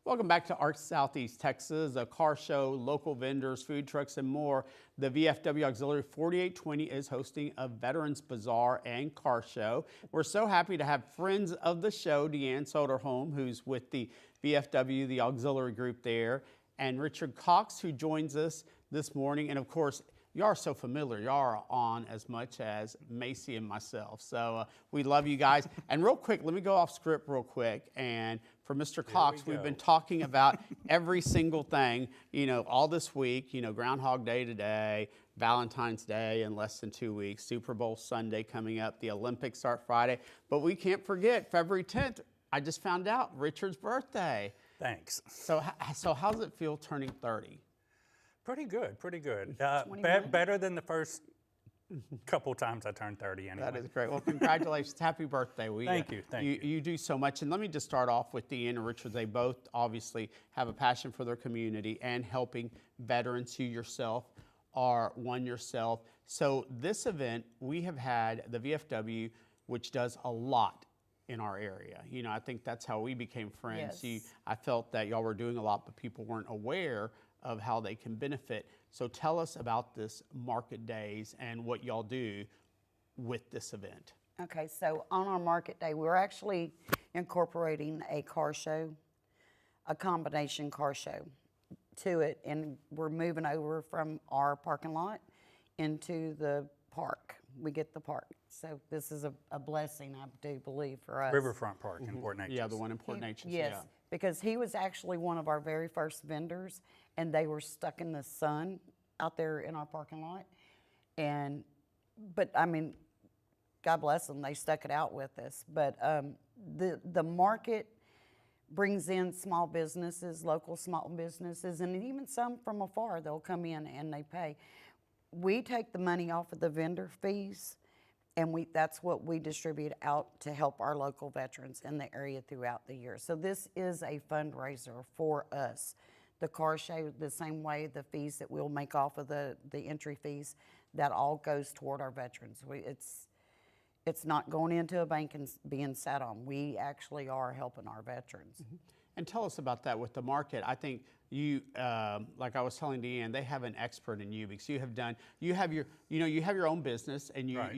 Welcome back to Arts Southeast Texas, a car show, local vendors, food trucks, and more. The VFW Auxiliary 4820 is hosting a Veterans Bazaar and car show. We're so happy to have friends of the show, Deanne Soderholm, who's with the VFW, the Auxiliary group there, and Richard Cox, who joins us this morning. And of course, you are so familiar. You are on as much as Macy and myself. So we love you guys. And real quick, let me go off script real quick. And for Mr. Cox, we've been talking about every single thing, all this week, Groundhog Day today, Valentine's Day in less than 2 weeks, Super Bowl Sunday coming up, the Olympics start Friday. But we can't forget February 10th. I just found out Richard's birthday. Thanks. So how does it feel turning 30? Pretty good, pretty good. Better than the first couple times I turned 30 anyway. That is great. Well, congratulations. Happy birthday. Thank you. You do so much. And let me just start off with Deanne and Richard. They both obviously have a passion for their community and helping veterans. You yourself are one yourself. So this event, we have had the VFW, which does a lot in our area. I think that's how we became friends. Yes. I felt that y'all were doing a lot, but people weren't aware of how they can benefit. So tell us about this market days and what y'all do with this event. Okay, so on our market day, we're actually incorporating a car show, a combination car show to it, and we're moving over from our parking lot into the park. We get the park. So this is a blessing, I do believe, for us. Riverfront Park in Port Neches. Yeah, the one in Port Neches. Yes, yeah. Because he was actually one of our very first vendors, and they were stuck in the sun out there in our parking lot. But I mean, God bless them, they stuck it out with us. But the market brings in small businesses, local small businesses, and even some from afar. They'll come in and they pay. We take the money off of the vendor fees, and that's what we distribute out to help our local veterans in the area throughout the year. So this is a fundraiser for us. The car show, the same way, the fees that we'll make off of the entry fees, that all goes toward our veterans. It's not going into a bank and being sat on. We actually are helping our veterans. Mm-hmm. And tell us about that with the market. I think you, like I was telling Deanne, they have an expert in you because you have your own business, and Right.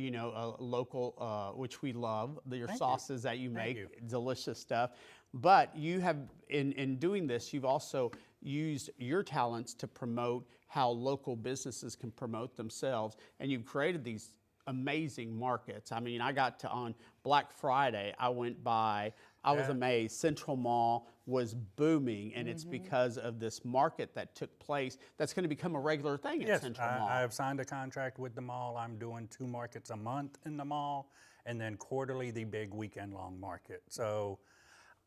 local, which we love, your Thank sauces that you Thank make, you. delicious stuff. But you have, in doing this, you've also used your talents to promote how local businesses can promote themselves, and you've created these amazing markets. I mean, I got to, on Black Friday, I went by, I was amazed. Central Mall was booming, and it's because of this market that took place that's going to become a regular thing at Central Mall. I have signed a contract with the mall. I'm doing 2 markets a month in the mall, and then quarterly the big weekend-long market. So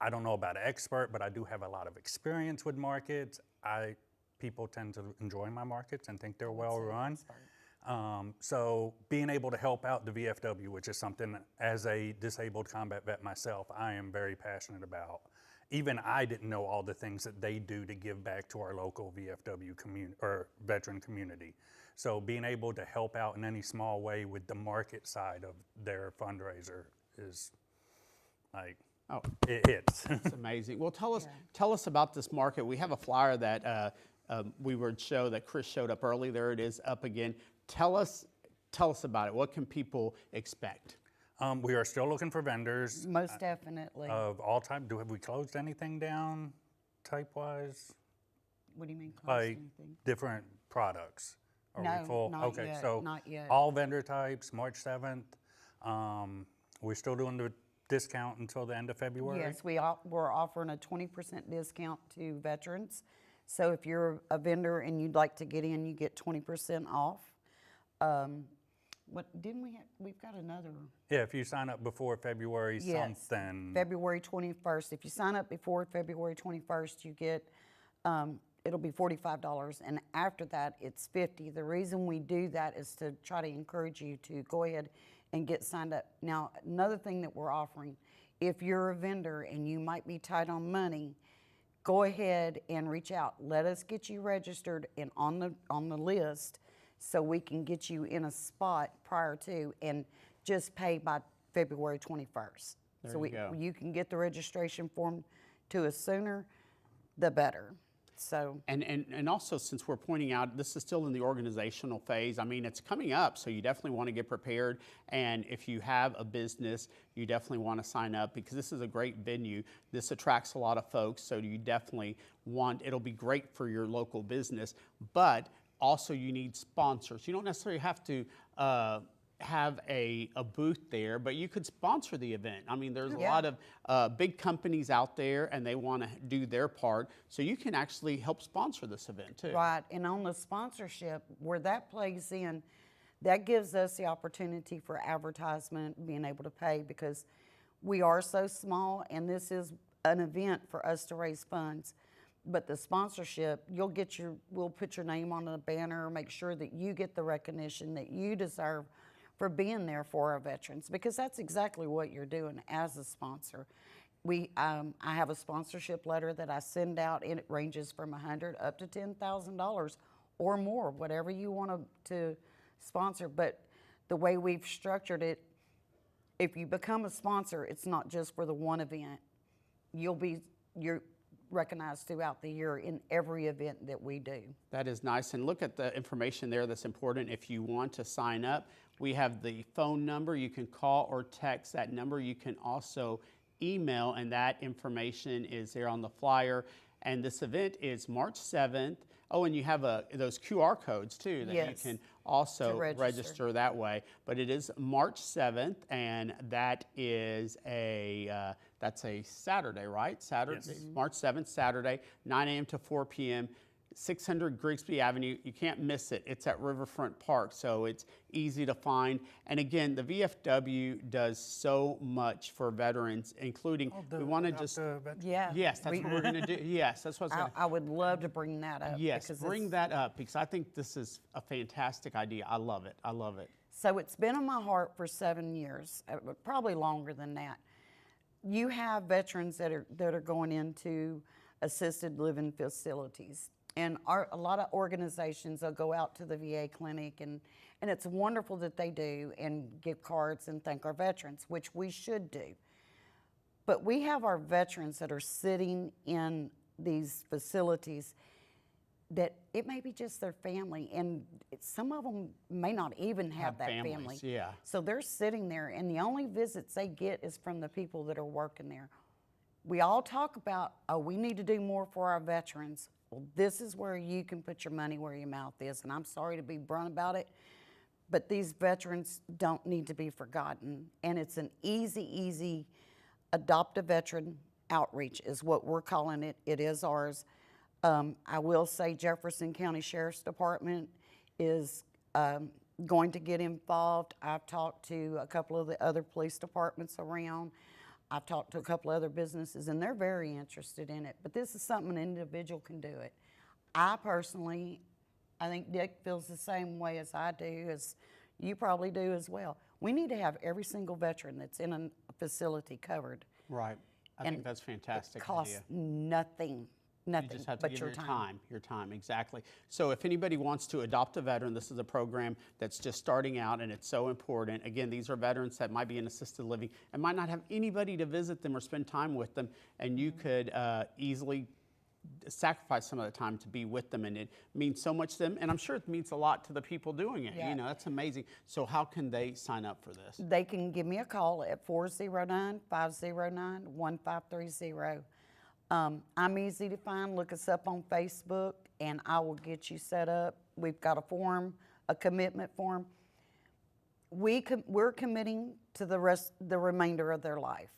I don't know about an expert, but I do have a lot of experience with markets. People tend to enjoy my markets and think they're well run. So being able to help out the VFW, which is something as a disabled combat vet myself, I am very passionate about. Even I didn't know all the things that they do to give back to our local VFW community or veteran community. So being able to help out in any small way with the market side of their fundraiser is like, it hits. It's amazing. Well, tell us about this market. We have a flyer that we would show that Chris showed up early. There it is, up again. Tell us about it. What can people expect? We are still looking for vendors. Most definitely. Of all type. Have we closed anything down type-wise? What do you mean, close Like anything? different products? Are No, we full? not Okay, yet, so not yet. all vendor types, March 7th. We're still doing the discount until the end of February? Yes, we're offering a 20% discount to veterans. So if you're a vendor and you'd like to get in, you get 20% off. What didn't we have? We've got another. Yeah, if you sign up before February something. February 21st. If you sign up before February 21st, you get, it'll be $45, and after that, it's $50. The reason we do that is to try to encourage you to go ahead and get signed up. Now, another thing that we're offering, if you're a vendor and you might be tight on money, go ahead and reach out. Let us get you registered and on the list, so we can get you in a spot prior to, and just pay by February 21st. There So you go. you can get the registration form to us sooner. the better. So, And also, since we're pointing out, this is still in the organizational phase. I mean, it's coming up, so you definitely want to get prepared. And if you have a business, you definitely want to sign up because this is a great venue. This attracts a lot of folks, so you definitely want, it'll be great for your local business, but also you need sponsors. You don't necessarily have to have a booth there, but you could sponsor the event. I mean, there's a lot of big companies out there and they want to do their part, so you can actually help sponsor this event too. right, and on the sponsorship, where that plays in, that gives us the opportunity for advertisement, being able to pay, because we are so small and this is an event for us to raise funds. But the sponsorship, we'll put your name on the banner, make sure that you get the recognition that you deserve for being there for our veterans, because that's exactly what you're doing as a sponsor. I have a sponsorship letter that I send out, and it ranges from $100 up to $10,000 or more, whatever you want to sponsor. But the way we've structured it, if you become a sponsor, it's not just for the one event. You're recognized throughout the year in every event that we do. That is nice. And look at the information there that's important. If you want to sign up, we have the phone number. You can call or text that number. You can also email, and that information is there on the flyer. And this event is March 7th. Oh, and you have those QR codes too that you can also register that way. But it is March 7th, and that is that's a Saturday, right? Saturday, Yes. March 7th, Saturday, 9 a.m. to 4 p.m. 600 Grigsby Avenue. You can't miss it. It's at Riverfront Park, so it's easy to find. And again, the VFW does so much for veterans, including we want to just yes, that's what we're going to do. Yes, that's what I would love to bring that up. Yes, bring that up because I think this is a fantastic idea. I love it. I love it. So it's been on my heart for 7 years, probably longer than that. You have veterans that are going into assisted living facilities. And a lot of organizations will go out to the VA clinic, and it's wonderful that they do and give cards and thank our veterans, which we should do. But we have our veterans that are sitting in these facilities that it may be just their family, and some of them may not even have that families, family. yeah. So they're sitting there, and the only visits they get is from the people that are working there. We all talk about, oh, we need to do more for our veterans. Well, this is where you can put your money where your mouth is, and I'm sorry to be blunt about it, but these veterans don't need to be forgotten, and it's an easy adopt a veteran outreach is what we're calling it. It is ours. I will say Jefferson County Sheriff's Department is going to get involved. I've talked to a couple of the other police departments around. I've talked to a couple of other businesses, and they're very interested in it. But this is something an individual can do it. I personally, I think Dick feels the same way as I do, as you probably do as well. We need to have every single veteran that's in a facility covered. Right. I think that's a fantastic It costs idea. nothing. Nothing You just have to but give your your time, exactly. So if anybody wants to adopt a veteran, this is a program that's just starting out and it's so important. Again, these are veterans that might be in assisted living and might not have anybody to visit them or spend time with them, and you could easily sacrifice some of the time to be with them, and it means so much to them, and I'm sure it means a lot to the people doing it. Yeah. You know, that's amazing. So how can they sign up for this? They can give me a call at 409-509-1530. I'm easy to find. Look us up on Facebook, and I will get you set up. We've got a form, a commitment form. We're committing to the remainder of their life.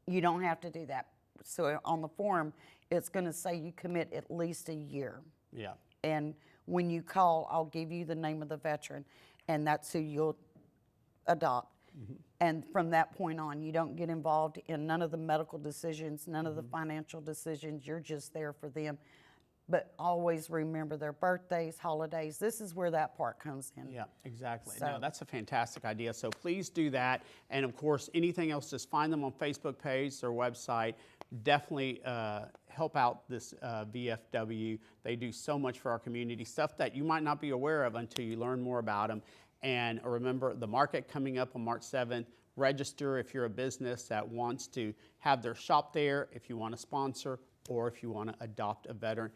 You don't have to do that. So on the form, it's going to say you commit at least a year. Yeah. And when you call, I'll give you the name of the veteran, and that's who you'll adopt. And from that point on, you don't get involved in none of the medical decisions, none of the financial decisions. You're just there for them. But always remember their birthdays, holidays. This is where that part comes in. Yeah, exactly. So- No, that's a fantastic idea. So please do that. And of course, anything else, just find them on Facebook page, their website. Definitely help out this VFW. They do so much for our community, stuff that you might not be aware of until you learn more about them. And remember, the market coming up on March 7th. Register if you're a business that wants to have their shop there. If you want to sponsor, or if you want to adopt a veteran.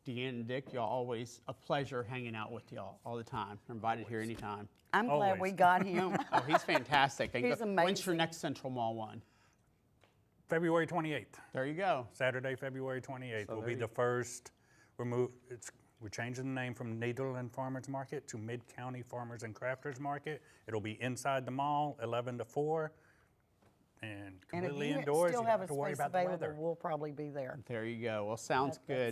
Deanne and Dick, y'all always a pleasure hanging out with y'all all the time. You're invited here anytime. I'm glad we Always. got him. Oh, he's fantastic. And He's when's your amazing. next Central Mall one? February 28th, There you go. Saturday, February 28th So will there be you- the first. We're changing the name from Nederland Farmers Market to Mid-County Farmers and Crafters Market. It'll be inside the mall, 11 to 4, and And if completely you indoors. still You have don't a have to worry space about the available, weather. we'll probably be there. There you go. Well, sounds good.